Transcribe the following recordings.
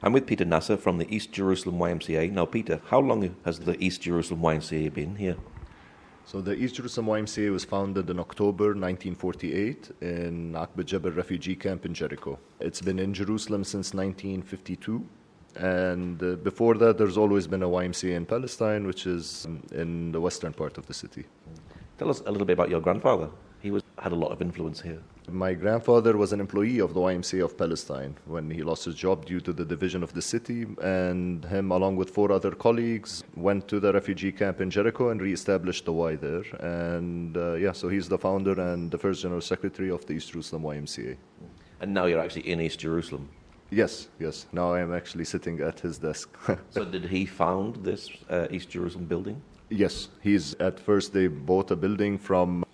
I'm with Peter Naser from the East Jerusalem YMCA. Now, Peter, how long has the East Jerusalem YMCA been here? So the East Jerusalem YMCA was founded in October 1948 in Aqba Jabal refugee camp in Jericho. It's been in Jerusalem since 1952. And before that, there's always been a YMCA in Palestine, which is in the western part of the city. Tell us a little bit about your grandfather. He had a lot of influence here. My grandfather was an employee of the YMCA of Palestine when he lost his job due to the division of the city, and him, along with 4 other colleagues, went to the refugee camp in Jericho and re-established the Y there. And so he's the founder and the first general secretary of the East Jerusalem YMCA. And now you're actually in East Jerusalem. Yes. Now I am actually sitting at his desk. So did he found this East Jerusalem building? Yes, at first they bought a building from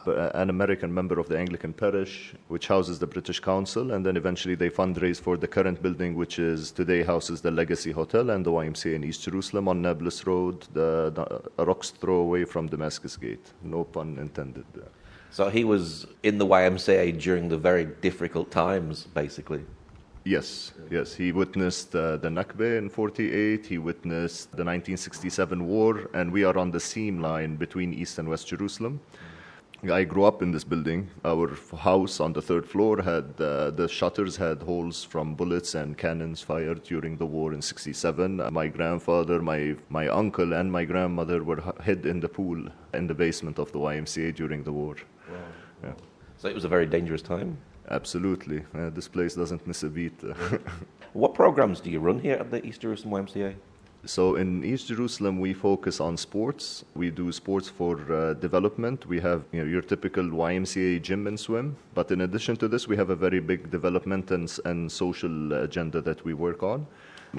an American member of the Anglican parish, which houses the British Council, and then eventually they fundraised for the current building, which is today houses the Legacy Hotel and the YMCA in East Jerusalem on Nablus Road, a rock's throw away from Damascus Gate. No pun intended. So he was in the YMCA during the very difficult times, basically. Yes. He witnessed the Nakba in 48, he witnessed the 1967 war, and we are on the seam line between East and West Jerusalem. I grew up in this building. Our house on the 3rd floor had, the shutters had holes from bullets and cannons fired during the war in 67. My grandfather, my uncle, and my grandmother were hid in the pool in the basement of the YMCA during the war. Wow. Yeah. So it was a very dangerous time? Absolutely. This place doesn't miss a beat. What programs do you run here at the East Jerusalem YMCA? So in East Jerusalem, we focus on sports. We do sports for development. We have your typical YMCA gym and swim. But in addition to this, we have a very big development and social agenda that we work on.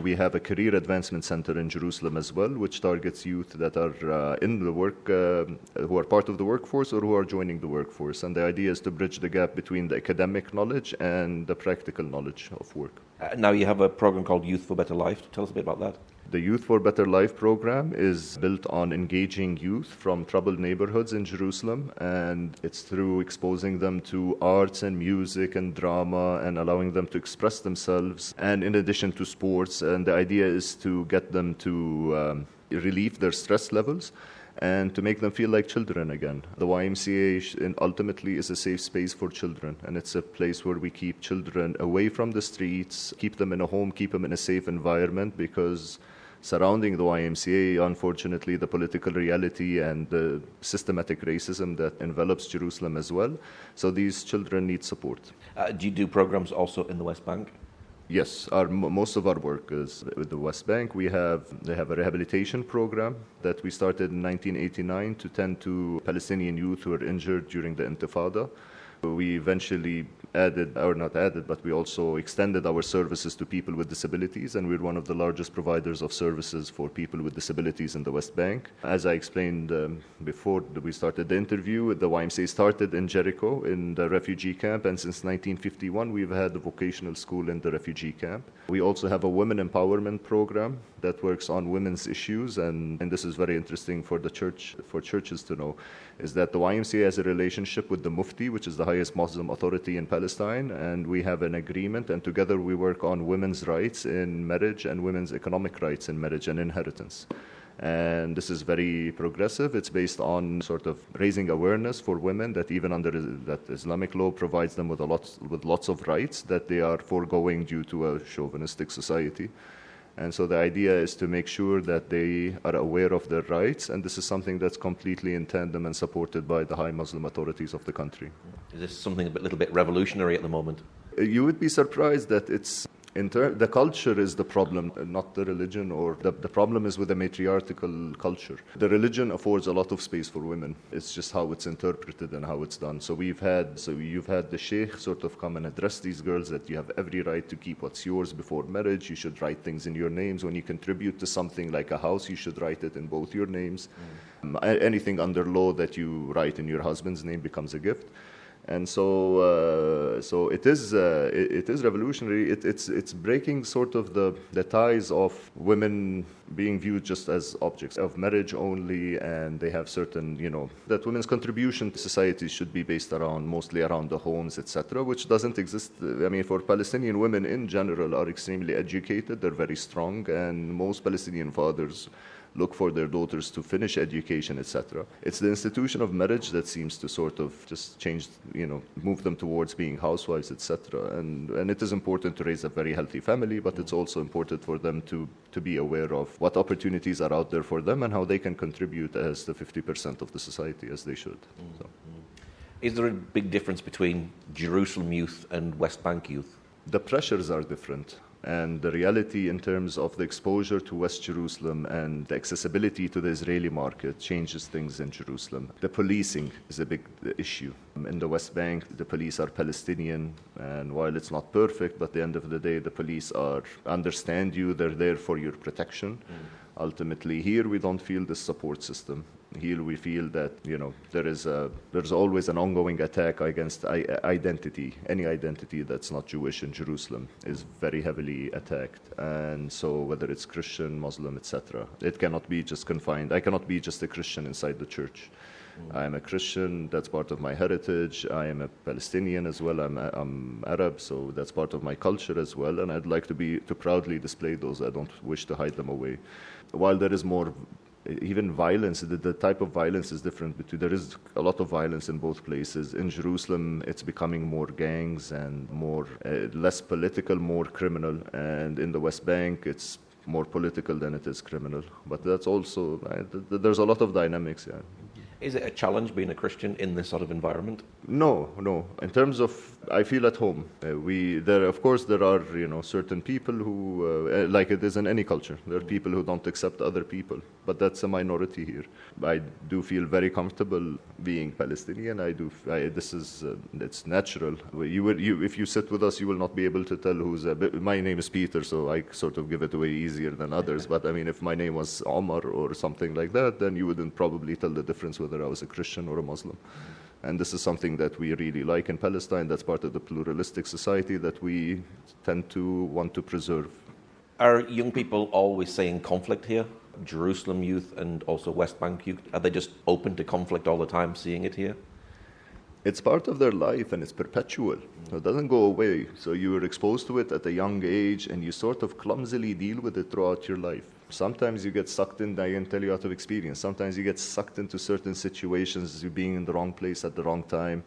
We have a career advancement center in Jerusalem as well, which targets youth that are in the work, who are part of the workforce or who are joining the workforce. And the idea is to bridge the gap between the academic knowledge and the practical knowledge of work. Now you have a program called Youth for Better Life. Tell us a bit about that. The Youth for Better Life program is built on engaging youth from troubled neighborhoods in Jerusalem, and it's through exposing them to arts and music and drama and allowing them to express themselves, and in addition to sports. And the idea is to get them to relieve their stress levels and to make them feel like children again. The YMCA ultimately is a safe space for children, and it's a place where we keep children away from the streets, keep them in a home, keep them in a safe environment, because surrounding the YMCA, unfortunately, the political reality and the systematic racism that envelops Jerusalem as well. So these children need support. Do you do programs also in the West Bank? Yes, most of our work is with the West Bank. They have a rehabilitation program that we started in 1989 to tend to Palestinian youth who were injured during the Intifada. We eventually we also extended our services to people with disabilities, and we're one of the largest providers of services for people with disabilities in the West Bank. As I explained before we started the interview, the YMCA started in Jericho in the refugee camp, and since 1951 we've had a vocational school in the refugee camp. We also have a women empowerment program that works on women's issues, and this is very interesting for churches to know, is that the YMCA has a relationship with the Mufti, which is the highest Muslim authority in Palestine, and we have an agreement, and together we work on women's rights in marriage and women's economic rights in marriage and inheritance. And this is very progressive. It's based on sort of raising awareness for women that even under that Islamic law provides them with lots of rights that they are foregoing due to a chauvinistic society. And so the idea is to make sure that they are aware of their rights, and this is something that's completely in tandem and supported by the high Muslim authorities of the country. Is this something a little bit revolutionary at the moment? You would be surprised that the culture is the problem, not the religion, or the problem is with the matriarchal culture. The religion affords a lot of space for women. It's just how it's interpreted and how it's done. So you've had the sheikh sort of come and address these girls that you have every right to keep what's yours before marriage. You should write things in your names. When you contribute to something like a house, you should write it in both your names. Anything under law that you write in your husband's name becomes a gift. And so it is revolutionary. It's breaking sort of the ties of women being viewed just as objects of marriage only, and they have certain, that women's contribution to society should be based mostly around the homes, etc., which doesn't exist. I mean, for Palestinian women in general are extremely educated, they're very strong, and most Palestinian fathers look for their daughters to finish education, etc. It's the institution of marriage that seems to sort of just change, move them towards being housewives, etc. And it is important to raise a very healthy family, but it's also important for them to be aware of what opportunities are out there for them and how they can contribute as the 50% of the society, as they should. So. Is there a big difference between Jerusalem youth and West Bank youth? The pressures are different. And the reality in terms of the exposure to West Jerusalem and the accessibility to the Israeli market changes things in Jerusalem. The policing is a big issue. In the West Bank, the police are Palestinian, and while it's not perfect, but at the end of the day, the police understand you, they're there for your protection. Ultimately, here we don't feel this support system. Here we feel that there's always an ongoing attack against identity. Any identity that's not Jewish in Jerusalem is very heavily attacked. And so whether it's Christian, Muslim, etc., it cannot be just confined. I cannot be just a Christian inside the church. I am a Christian, that's part of my heritage. I am a Palestinian as well, I'm Arab, so that's part of my culture as well, and I'd like to proudly display those. I don't wish to hide them away. While there is more, even violence, the type of violence is different. There is a lot of violence in both places. In Jerusalem, it's becoming more gangs and more less political, more criminal, and in the West Bank, it's more political than it is criminal. But that's also, there's a lot of dynamics, yeah. Is it a challenge being a Christian in this sort of environment? No. In terms of, I feel at home. Of course, there are certain people who, like it is in any culture, there are people who don't accept other people, but that's a minority here. I do feel very comfortable being Palestinian. It's natural. If you sit with us, you will not be able to tell my name is Peter, so I sort of give it away easier than others. But I mean, if my name was Omar or something like that, then you wouldn't probably tell the difference whether I was a Christian or a Muslim. And this is something that we really like in Palestine. That's part of the pluralistic society that we tend to want to preserve. Are young people always saying conflict here? Jerusalem youth and also West Bank youth, are they just open to conflict all the time, seeing it here? It's part of their life and it's perpetual. So it doesn't go away. So you are exposed to it at a young age and you sort of clumsily deal with it throughout your life. Sometimes you get sucked in, I can tell you out of experience, sometimes you get sucked into certain situations, you being in the wrong place at the wrong time.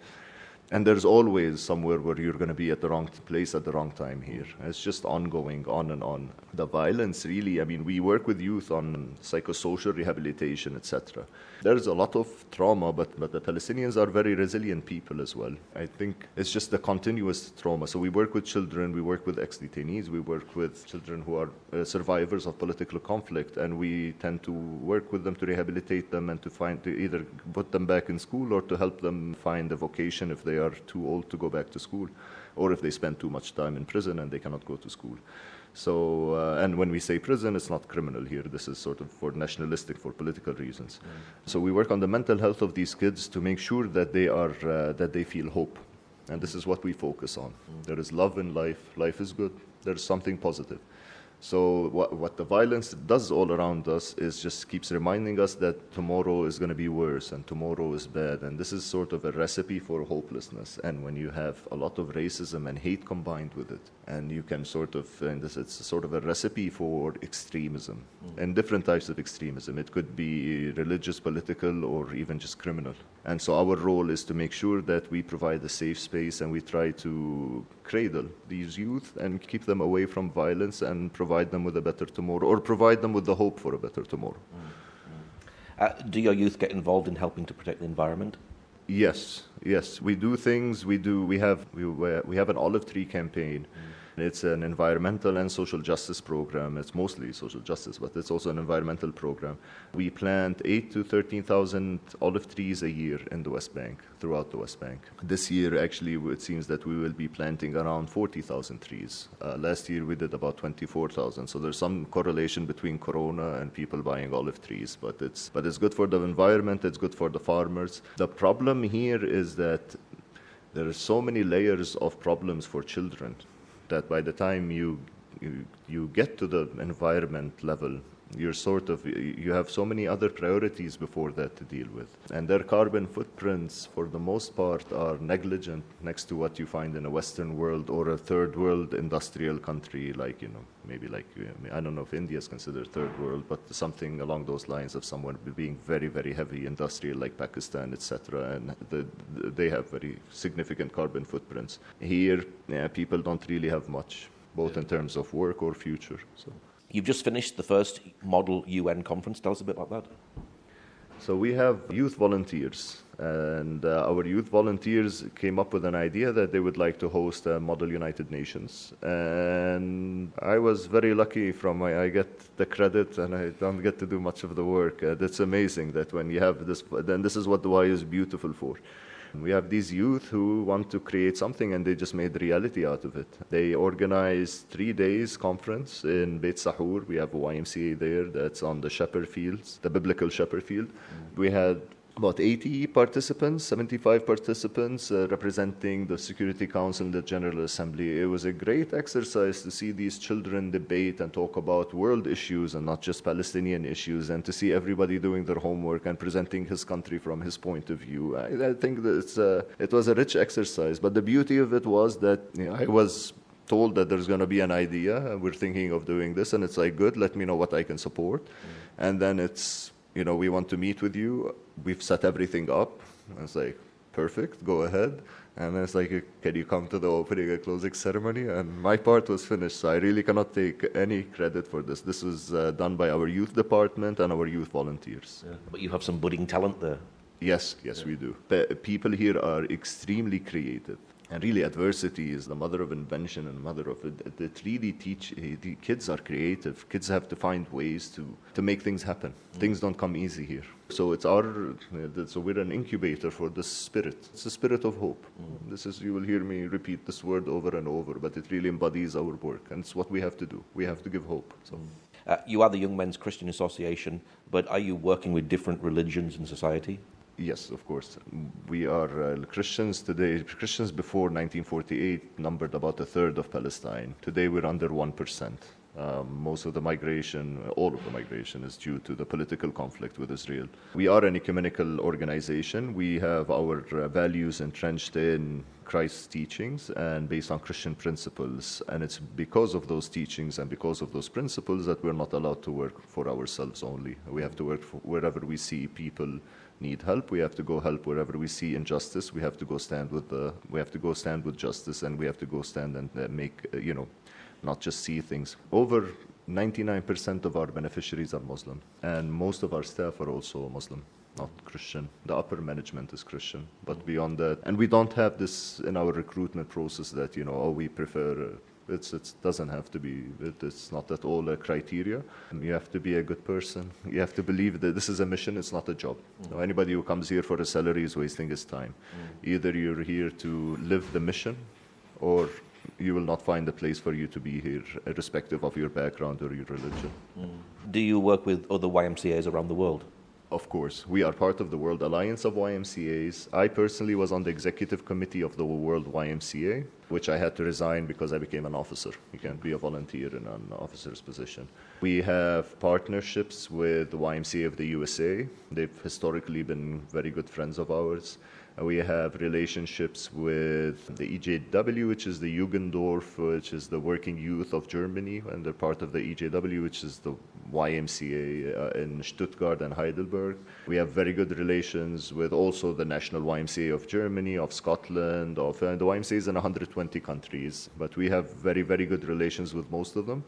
And there's always somewhere where you're going to be at the wrong place at the wrong time here. It's just ongoing, on and on. The violence really, I mean, we work with youth on psychosocial rehabilitation, etc. There's a lot of trauma, but the Palestinians are very resilient people as well. I think it's just the continuous trauma. So we work with children, we work with ex-detainees, we work with children who are survivors of political conflict, and we tend to work with them to rehabilitate them and to either put them back in school or to help them find a vocation if they are too old to go back to school, or if they spend too much time in prison and they cannot go to school. So, and when we say prison, it's not criminal here. This is sort of for political reasons. So we work on the mental health of these kids to make sure that they feel hope. And this is what we focus on. There is love in life. Life is good. There's something positive. So what the violence does all around us is just keeps reminding us that tomorrow is going to be worse and tomorrow is bad. And this is sort of a recipe for hopelessness. And when you have a lot of racism and hate combined with it, and you can it's sort of a recipe for extremism and different types of extremism. It could be religious, political, or even just criminal. And so our role is to make sure that we provide a safe space and we try to cradle these youth and keep them away from violence and provide them with a better tomorrow, or provide them with the hope for a better tomorrow. Do your youth get involved in helping to protect the environment? Yes, we do things. We have an olive tree campaign. It's an environmental and social justice program. It's mostly social justice, but it's also an environmental program. We plant 8,000 to 13,000 olive trees a year in the West Bank, throughout the West Bank. This year, actually, it seems that we will be planting around 40,000 trees. Last year, we did about 24,000. So there's some correlation between Corona and people buying olive trees, but it's good for the environment. It's good for the farmers. The problem here is that there are so many layers of problems for children that by the time you get to the environment level, you have so many other priorities before that to deal with. And their carbon footprints, for the most part, are negligent next to what you find in a Western world or a third world industrial country like, I don't know if India is considered third world, but something along those lines of someone being very, very heavy industrial like Pakistan, etc. And they have very significant carbon footprints. Here, people don't really have much, both in terms of work or future. So. You've just finished the first Model UN conference. Tell us a bit about that. So we have youth volunteers, and our youth volunteers came up with an idea that they would like to host a Model United Nations. And I was very lucky I get the credit and I don't get to do much of the work. That's amazing that when you have this, then this is what the Y is beautiful for. We have these youth who want to create something, and they just made reality out of it. They organized 3 days conference in Beit Sahur. We have a YMCA there that's on the shepherd fields, the biblical shepherd field. We had about 80 participants, 75 participants representing the Security Council and the General Assembly. It was a great exercise to see these children debate and talk about world issues and not just Palestinian issues, and to see everybody doing their homework and presenting his country from his point of view. I think that it was a rich exercise, but the beauty of it was that I was told that there's going to be an idea, we're thinking of doing this, and it's like, good, let me know what I can support. And then it's, we want to meet with you. We've set everything up. I was like, perfect, go ahead. And then it's like, can you come to the opening and closing ceremony? And my part was finished, so I really cannot take any credit for this. This was done by our youth department and our youth volunteers. Yeah. But you have some budding talent there. Yes, we do. People here are extremely creative. And really, adversity is the mother of invention and mother of it. It really the kids are creative. Kids have to find ways to make things happen. Things don't come easy here. So we're an incubator for the spirit. It's a spirit of hope. You will hear me repeat this word over and over, but it really embodies our work, and it's what we have to do. We have to give hope. So. You are the Young Men's Christian Association, but are you working with different religions in society? Yes, of course. We are Christians today. Christians before 1948 numbered about a third of Palestine. Today we're under 1%. Most of the migration, all of the migration, is due to the political conflict with Israel. We are an ecumenical organization. We have our values entrenched in Christ's teachings and based on Christian principles. And it's because of those teachings and because of those principles that we're not allowed to work for ourselves only. We have to work wherever we see people need help. We have to go help wherever we see injustice. We have to go stand with justice, and we have to go stand and make not just see things. Over 99% of our beneficiaries are Muslim, and most of our staff are also Muslim, not Christian. The upper management is Christian, but beyond that, and we don't have this in our recruitment process that we prefer. It doesn't have to be. It's not at all a criteria. You have to be a good person. You have to believe that this is a mission. It's not a job. Anybody who comes here for a salary is wasting his time. Either you're here to live the mission, or you will not find a place for you to be here, irrespective of your background or your religion. Do you work with other YMCAs around the world? Of course. We are part of the World Alliance of YMCAs. I personally was on the executive committee of the World YMCA, which I had to resign because I became an officer. You can't be a volunteer in an officer's position. We have partnerships with the YMCA of the USA. They've historically been very good friends of ours. We have relationships with the EJW, which is the Jugendorf, which is the working youth of Germany, and they're part of the EJW, which is the YMCA in Stuttgart and Heidelberg. We have very good relations with also the National YMCA of Germany, of Scotland, the YMCA is in 120 countries, but we have very, very good relations with most of them.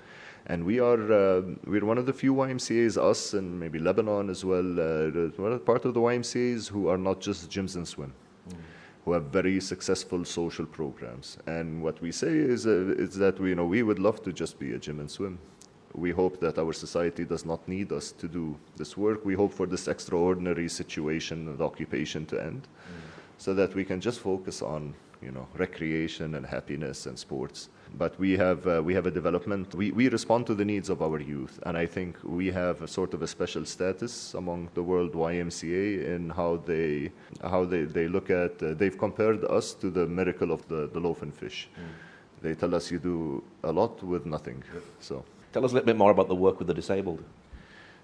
And we're one of the few YMCAs, us and maybe Lebanon as well, part of the YMCAs who are not just gyms and swim, who have very successful social programs. And what we say is that we would love to just be a gym and swim. We hope that our society does not need us to do this work. We hope for this extraordinary situation and occupation to end, so that we can just focus on recreation and happiness and sports. But we have a development. We respond to the needs of our youth, and I think we have a sort of a special status among the world YMCA in how they look at. They've compared us to the miracle of the loaf and fish. They tell us you do a lot with nothing. So tell us a little bit more about the work with the disabled.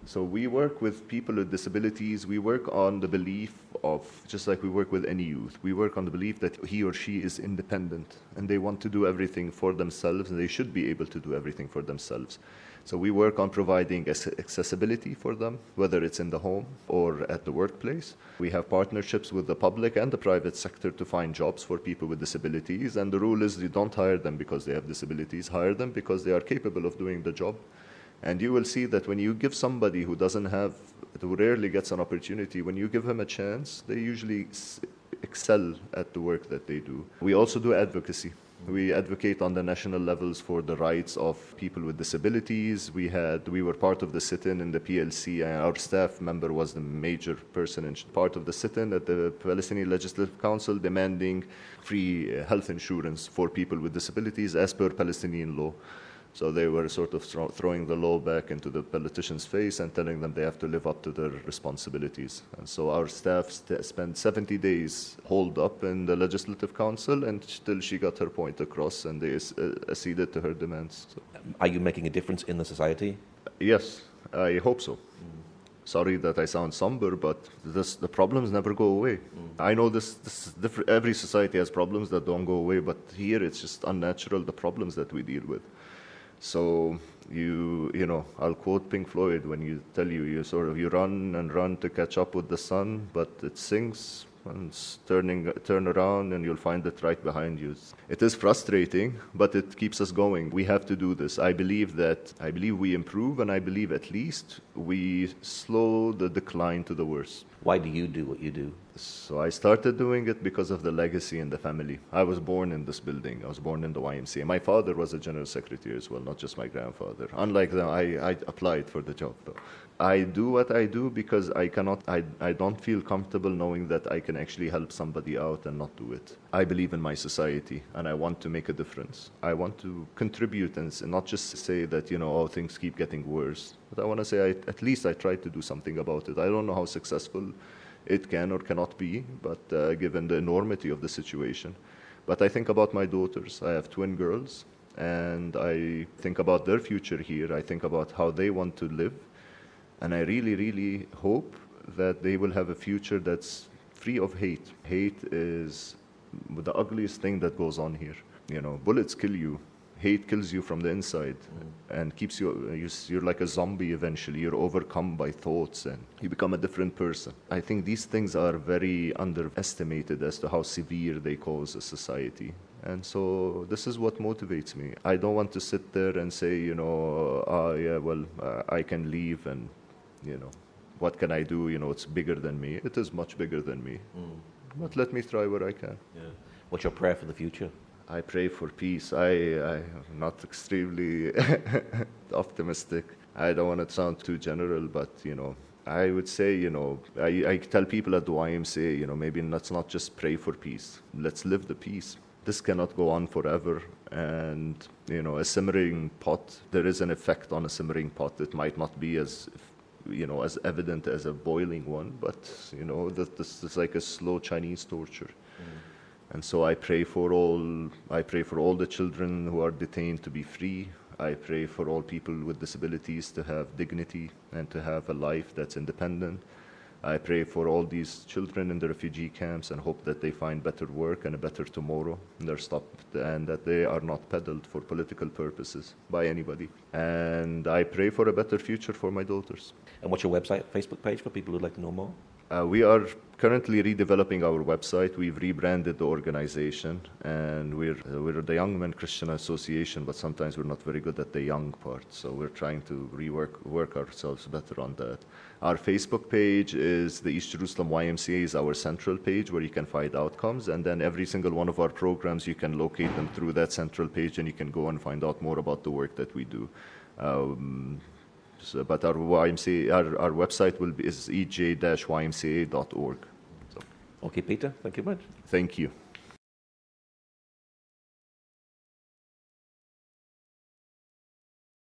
So we work with people with disabilities. We work on the belief of, just like we work with any youth, we work on the belief that he or she is independent and they want to do everything for themselves, and they should be able to do everything for themselves. So we work on providing accessibility for them, whether it's in the home or at the workplace. We have partnerships with the public and the private sector to find jobs for people with disabilities. And the rule is you don't hire them because they have disabilities, hire them because they are capable of doing the job. And you will see that when you give somebody who rarely gets an opportunity, when you give him a chance, they usually excel at the work that they do. We also do advocacy. We advocate on the national levels for the rights of people with disabilities. We were part of the sit-in in the PLC, and our staff member was the major person in part of the sit-in at the Palestinian Legislative Council demanding free health insurance for people with disabilities as per Palestinian law. So they were sort of throwing the law back into the politicians' face and telling them they have to live up to their responsibilities. And so our staff spent 70 days holed up in the Legislative Council until she got her point across and they acceded to her demands. So. Are you making a difference in the society? Yes, I hope so. Sorry that I sound somber, but the problems never go away. I know this is different. Every society has problems that don't go away, but here it's just unnatural, the problems that we deal with. So I'll quote Pink Floyd when you run and run to catch up with the sun, but it sinks and turn around and you'll find it right behind you. It is frustrating, but it keeps us going. We have to do this. I believe we improve, and I believe at least we slow the decline to the worst. Why do you do what you do? So I started doing it because of the legacy in the family. I was born in this building. I was born in the YMCA. My father was a general secretary as well, not just my grandfather. Unlike them, I applied for the job though. I do what I do because I don't feel comfortable knowing that I can actually help somebody out and not do it. I believe in my society and I want to make a difference. I want to contribute and not just say that, things keep getting worse. But I want to say at least I tried to do something about it. I don't know how successful it can or cannot be, but given the enormity of the situation. But I think about my daughters. I have twin girls, and I think about their future here. I think about how they want to live, and I really, really hope that they will have a future that's free of hate. Hate is the ugliest thing that goes on here. Bullets kill you. Hate kills you from the inside and keeps you're like a zombie eventually. You're overcome by thoughts and you become a different person. I think these things are very underestimated as to how severe they cause a society. And so this is what motivates me. I don't want to sit there and say, I can leave and, what can I do? It's bigger than me. It is much bigger than me. But let me try where I can. Yeah. What's your prayer for the future? I pray for peace. I'm not extremely optimistic. I don't want to sound too general, but, I would say, I tell people at the YMCA, maybe let's not just pray for peace. Let's live the peace. This cannot go on forever. And, a simmering pot, there is an effect on a simmering pot. It might not be as evident as a boiling one, but, this is like a slow Chinese torture. And so I pray for all the children who are detained to be free. I pray for all people with disabilities to have dignity and to have a life that's independent. I pray for all these children in the refugee camps and hope that they find better work and a better tomorrow. And that they are not peddled for political purposes by anybody. And I pray for a better future for my daughters. And what's your website, Facebook page for people who'd like to know more? We are currently redeveloping our website. We've rebranded the organization, and we're the Young Men Christian Association, but sometimes we're not very good at the young part. So we're trying to work ourselves better on that. Our Facebook page is the East Jerusalem YMCA is our central page where you can find outcomes, and then every single one of our programs, you can locate them through that central page, and you can go and find out more about the work that we do. But our YMCA, our website is ej-ymca.org. Okay, Peter, thank you much. Thank you.